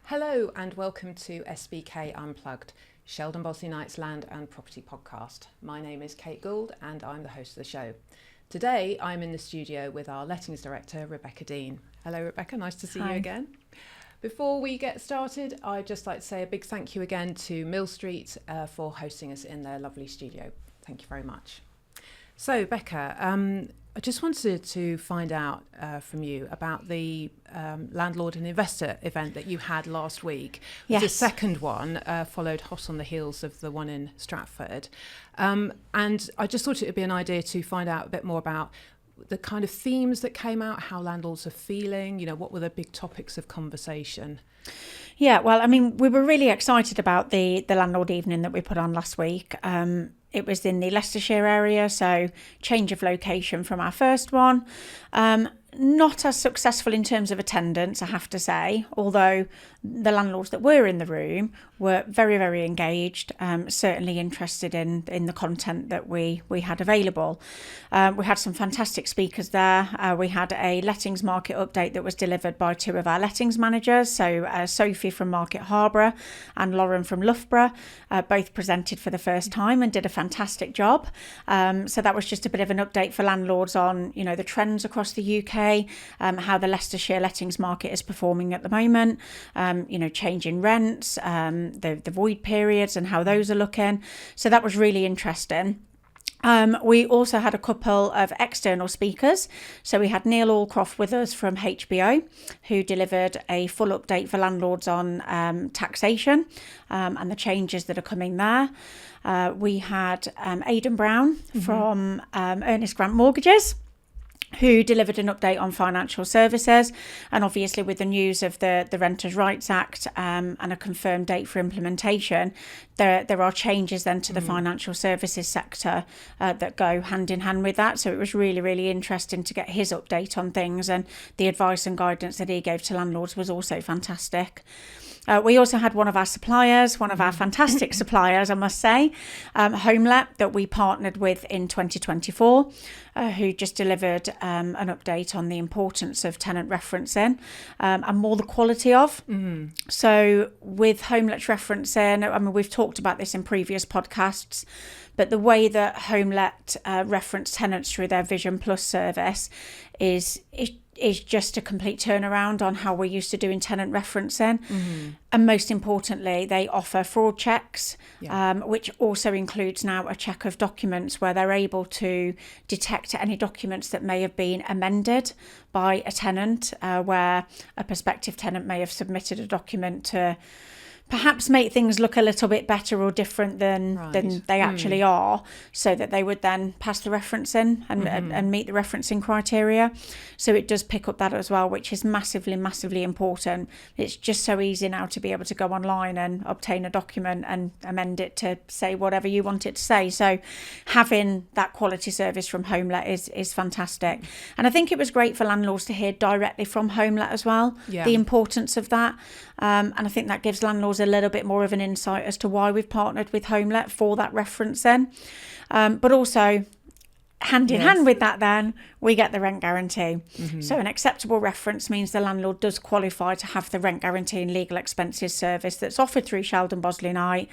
Hello and welcome to SBK Unplugged, Sheldon Bosley Knight's land and property podcast. My name is Kate Gould and I'm the host of the show. Today I'm in the studio with our lettings director, Rebecca Dean. Hello Rebecca, nice to see you again. Before we get started, I'd just like to say a big thank you again to Mill Street for hosting us in their lovely studio. Thank you very much. So Becca, I just wanted to find out from you about the Landlord and Investor event that you had last week. Yes. The second one followed hot on the heels of the one in Stratford. And I just thought it would be an idea to find out a bit more about the kind of themes that came out, how landlords are feeling, you know, what were the big topics of conversation? Yeah, well, I mean, we were really excited about the Landlord Evening that we put on last week. It was in the Leicestershire area, so change of location from our first one. Not as successful in terms of attendance, I have to say, although the landlords that were in the room were very, very engaged, certainly interested in the content that we had available. We had some fantastic speakers there. We had a lettings market update that was delivered by two of our lettings managers, so Sophie from Market Harborough and Lauren from Loughborough, both presented for the first time and did a fantastic job. So that was just a bit of an update for landlords on, you know, the trends across the UK, how the Leicestershire lettings market is performing at the moment, you know, change in rents, the void periods and how those are looking. So that was really interesting. We also had a couple of external speakers. So we had Neil Allcroft with us from HBO, who delivered a full update for landlords on taxation and the changes that are coming there. We had Aidan Brown from Ernest Grant Mortgages, who delivered an update on financial services, and obviously with the news of the Renters' Rights Act and a confirmed date for implementation, there are changes then to the financial services sector that go hand in hand with that. So it was really, really interesting to get his update on things, and the advice and guidance that he gave to landlords was also fantastic. We also had one of our suppliers, one of our fantastic suppliers, I must say, Homelet, that we partnered with in 2024, who just delivered an update on the importance of tenant referencing and more the quality of. So with Homelet's referencing, I mean, we've talked about this in previous podcasts, but the way that Homelet reference tenants through their Vision Plus service is just a complete turnaround on how we're used to doing tenant referencing. And most importantly, they offer fraud checks, which also includes now a check of documents where they're able to detect any documents that may have been amended by a tenant, where a prospective tenant may have submitted a document to perhaps make things look a little bit better or different than they actually are, so that they would then pass the referencing and meet the referencing criteria. So it does pick up that as well, which is massively, massively important. It's just so easy now to be able to go online and obtain a document and amend it to say whatever you want it to say. So having that quality service from Homelet is fantastic. And I think it was great for landlords to hear directly from Homelet as well, the importance of that. And I think that gives landlords a little bit more of an insight as to why we've partnered with Homelet for that referencing. But also, hand in hand with that, then we get the rent guarantee. So an acceptable reference means the landlord does qualify to have the rent guarantee and legal expenses service that's offered through Sheldon Bosley Knight,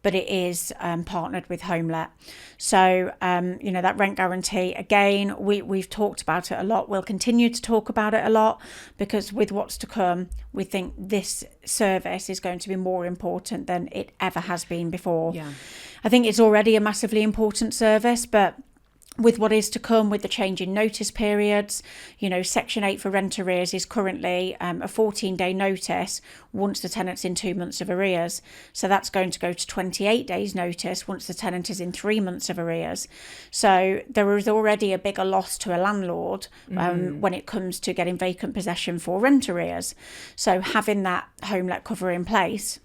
but it is partnered with Homelet. So, you know, that rent guarantee, again, we've talked about it a lot. We'll continue to talk about it a lot, because with what's to come, we think this service is going to be more important than it ever has been before. I think it's already a massively important service, but with what is to come, with the change in notice periods, you know, Section 8 for rent arrears is currently a 14-day notice once the tenant's in 2 months of arrears. So that's going to go to 28 days notice once the tenant is in 3 months of arrears. So there is already a bigger loss to a landlord when it comes to getting vacant possession for rent arrears. So having that Homelet cover in place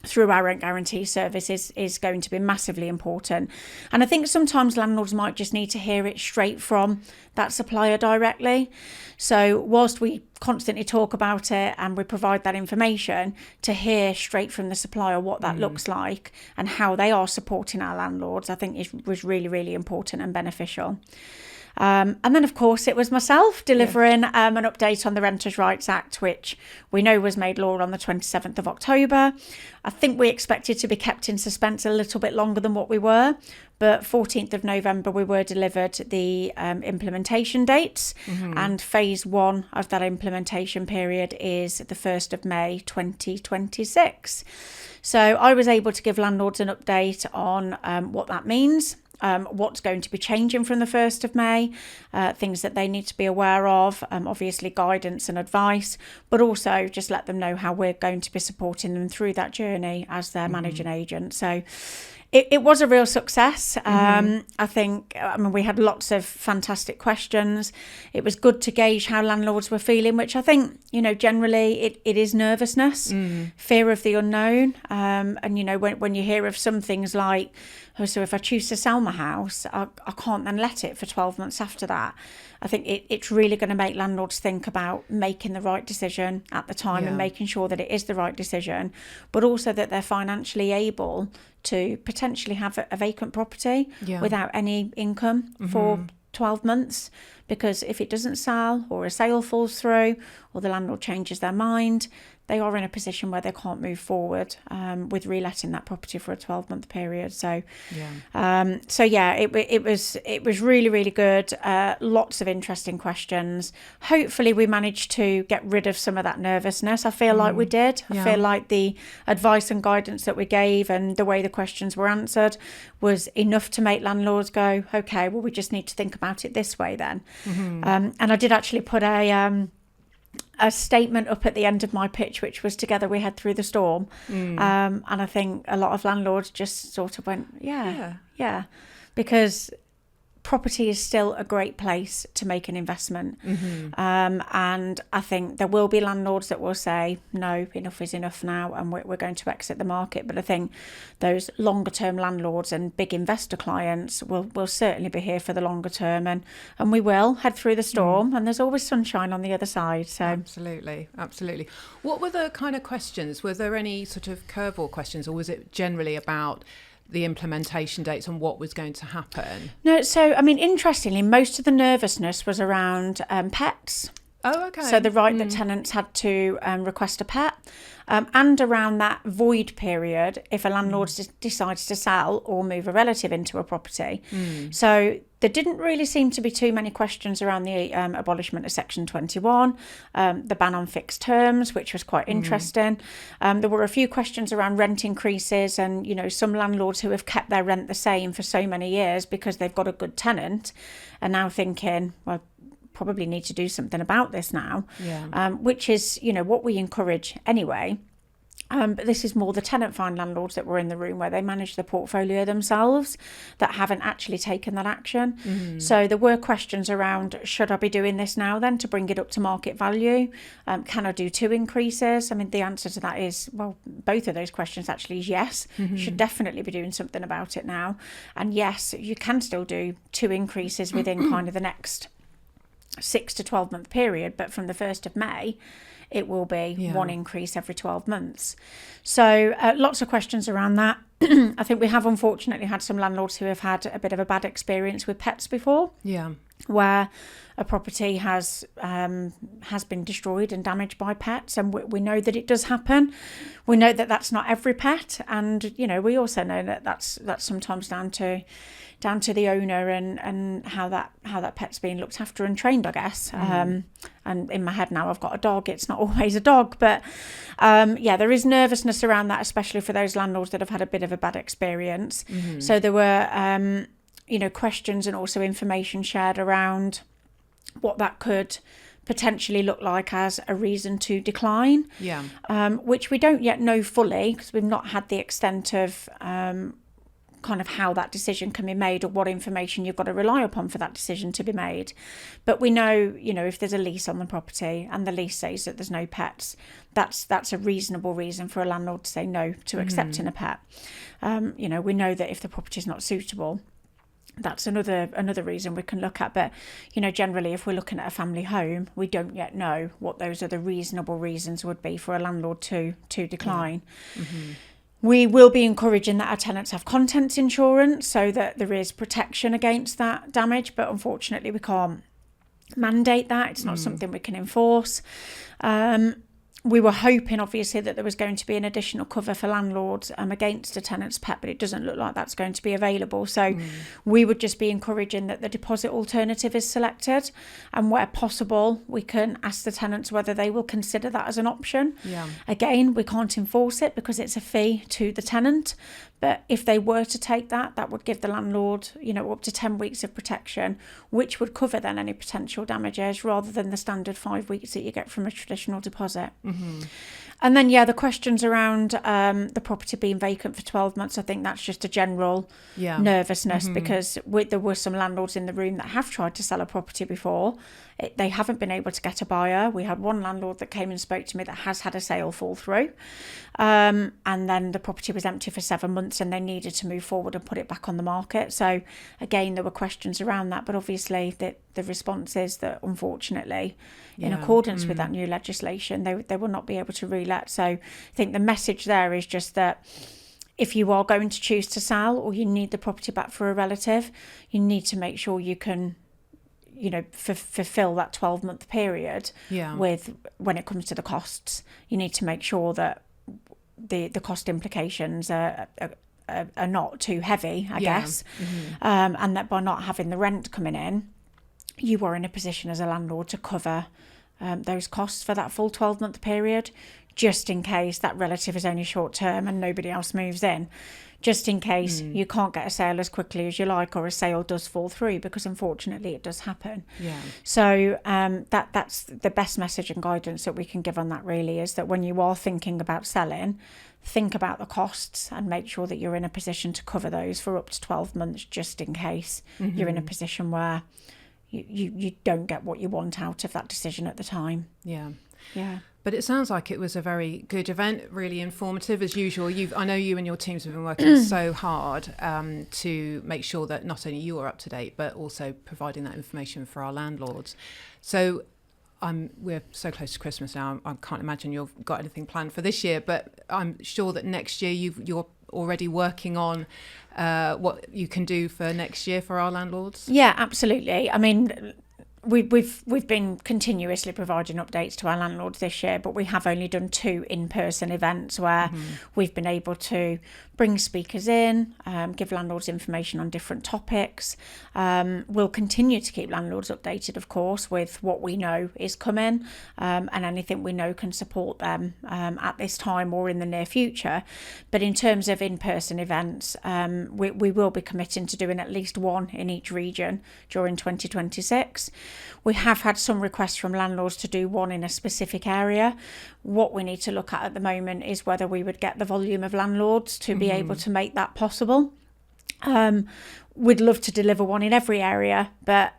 through our rent guarantee service is going to be massively important. And I think sometimes landlords might just need to hear it straight from that supplier directly. So whilst we constantly talk about it and we provide that information, to hear straight from the supplier what that looks like and how they are supporting our landlords, I think was really, really important and beneficial. And then, of course, it was myself delivering an update on the Renters' Rights Act, which we know was made law on the 27th of October. I think we expected to be kept in suspense a little bit longer than what we were, but 14th of November we were delivered the implementation dates, and phase 1 of that implementation period is the 1st of May 2026. So I was able to give landlords an update on what that means, what's going to be changing from the 1st of May, things that they need to be aware of, obviously guidance and advice, but also just let them know how we're going to be supporting them through that journey as their managing agent. So it was a real success. I think, we had lots of fantastic questions. It was good to gauge how landlords were feeling, which I think, generally it is nervousness, fear of the unknown. And, when you hear of some things like, so if I choose to sell my house, I can't then let it for 12 months after that. I think it's really going to make landlords think about making the right decision at the time and making sure that it is the right decision, but also that they're financially able to potentially have a vacant property without any income for 12 months. Because if it doesn't sell, or a sale falls through, or the landlord changes their mind, they are in a position where they can't move forward with reletting that property for a 12-month period. So, it was really, really good. Lots of interesting questions. Hopefully, we managed to get rid of some of that nervousness. I feel like we did. I feel like the advice and guidance that we gave and the way the questions were answered was enough to make landlords go, okay, well, we just need to think about it this way then. And I did actually put a statement up at the end of my pitch, which was "Together we head through the storm." And I think a lot of landlords just sort of went, yeah, because property is still a great place to make an investment. And I think there will be landlords that will say, no, enough is enough now, and we're going to exit the market. But I think those longer term landlords and big investor clients will certainly be here for the longer term, and we will head through the storm, and there's always sunshine on the other side. So Absolutely. What were the kind of questions? Were there any sort of curveball questions, or was it generally about the implementation dates and what was going to happen? No, so interestingly, most of the nervousness was around pets. Oh, okay. So the right that tenants had to request a pet, and around that void period if a landlord decides to sell or move a relative into a property. So there didn't really seem to be too many questions around the abolishment of Section 21, the ban on fixed terms, which was quite interesting. There were a few questions around rent increases, and some landlords who have kept their rent the same for so many years because they've got a good tenant are now thinking, well, probably need to do something about this now, which is what we encourage anyway. But this is more the tenant fine landlords that were in the room, where they manage the portfolio themselves, that haven't actually taken that action. So there were questions around, should I be doing this now then to bring it up to market value? Can I do 2 increases? The answer to that is, well, both of those questions actually is yes. You should definitely be doing something about it now. And yes, you can still do 2 increases within kind of the next 6 to 12 month period, but from the 1st of May it will be 1 increase every 12 months. So lots of questions around that. I think we have unfortunately had some landlords who have had a bit of a bad experience with pets before, where a property has been destroyed and damaged by pets, and we know that it does happen. We know that that's not every pet, and we also know that that's sometimes down to the owner and how that pet's being looked after and trained, I guess. And in my head now, I've got a dog. It's not always a dog, but there is nervousness around that, especially for those landlords that have had a bit of a bad experience. So there were questions and also information shared around what that could potentially look like as a reason to decline, which we don't yet know fully, because we've not had the extent of kind of how that decision can be made, or what information you've got to rely upon for that decision to be made. But we know, if there's a lease on the property and the lease says that there's no pets, that's a reasonable reason for a landlord to say no to accepting a pet. We know that if the property is not suitable, that's another reason we can look at. But generally, if we're looking at a family home, we don't yet know what those other reasonable reasons would be for a landlord to decline. We will be encouraging that our tenants have contents insurance so that there is protection against that damage, but unfortunately we can't mandate that. It's not something we can enforce. We were hoping, obviously, that there was going to be an additional cover for landlords against a tenant's pet, but it doesn't look like that's going to be available. So we would just be encouraging that the deposit alternative is selected, and where possible, we can ask the tenants whether they will consider that as an option. Yeah. Again, we can't enforce it because it's a fee to the tenant. But if they were to take that, that would give the landlord, up to 10 weeks of protection, which would cover then any potential damages rather than the standard 5 weeks that you get from a traditional deposit. Mm-hmm. And then, the questions around the property being vacant for 12 months, I think that's just a general nervousness because there were some landlords in the room that have tried to sell a property before. They haven't been able to get a buyer. We had one landlord that came and spoke to me that has had a sale fall through. And then the property was empty for 7 months and they needed to move forward and put it back on the market. So again, there were questions around that, but obviously the response is that unfortunately, in accordance with that new legislation, they will not be able to relet. So I think the message there is just that if you are going to choose to sell or you need the property back for a relative, you need to make sure you can fulfill that 12-month period with when it comes to the costs. You need to make sure that the cost implications are not too heavy, I guess. Mm-hmm. And that by not having the rent coming in, you are in a position as a landlord to cover those costs for that full 12-month period, just in case that relative is only short term and nobody else moves in. Just in case you can't get a sale as quickly as you like, or a sale does fall through, because unfortunately it does happen. Yeah. So that's the best message and guidance that we can give on that, really, is that when you are thinking about selling, think about the costs and make sure that you're in a position to cover those for up to 12 months, just in case you're in a position where you don't get what you want out of that decision at the time. Yeah. Yeah. But it sounds like it was a very good event, really informative as usual. I know you and your teams have been working so hard to make sure that not only you are up to date, but also providing that information for our landlords. So we're so close to Christmas now. I can't imagine you've got anything planned for this year, but I'm sure that next year you're already working on what you can do for next year for our landlords. Yeah, absolutely. I mean, we've been continuously providing updates to our landlords this year, but we have only done 2 in-person events where we've been able to bring speakers in, give landlords information on different topics. We'll continue to keep landlords updated, of course, with what we know is coming and anything we know can support them at this time or in the near future. But in terms of in-person events, we will be committing to doing at least 1 in each region during 2026. We have had some requests from landlords to do 1 in a specific area. What we need to look at the moment is whether we would get the volume of landlords to be able to make that possible. We'd love to deliver 1 in every area, but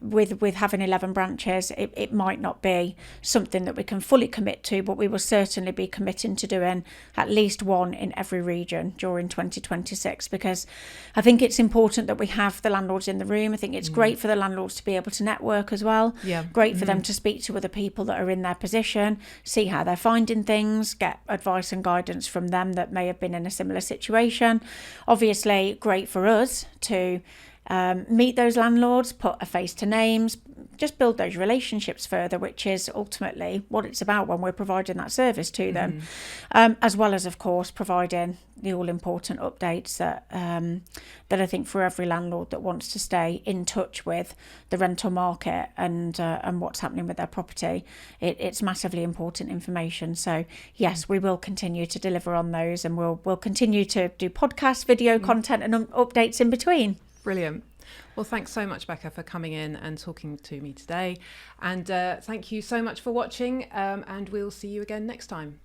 with having 11 branches, it might not be something that we can fully commit to, but we will certainly be committing to doing at least 1 in every region during 2026, because I think it's important that we have the landlords in the room. I think it's great for the landlords to be able to network as well. Yeah. Great for them to speak to other people that are in their position, see how they're finding things, get advice and guidance from them that may have been in a similar situation. Obviously, great for us to meet those landlords, put a face to names, just build those relationships further, which is ultimately what it's about when we're providing that service to them, as well as, of course, providing the all-important updates that I think for every landlord that wants to stay in touch with the rental market and what's happening with their property, it's massively important information. So yes, we will continue to deliver on those, and we'll continue to do podcast, video content and updates in between. Brilliant. Well, thanks so much, Becca, for coming in and talking to me today. And thank you so much for watching, and we'll see you again next time.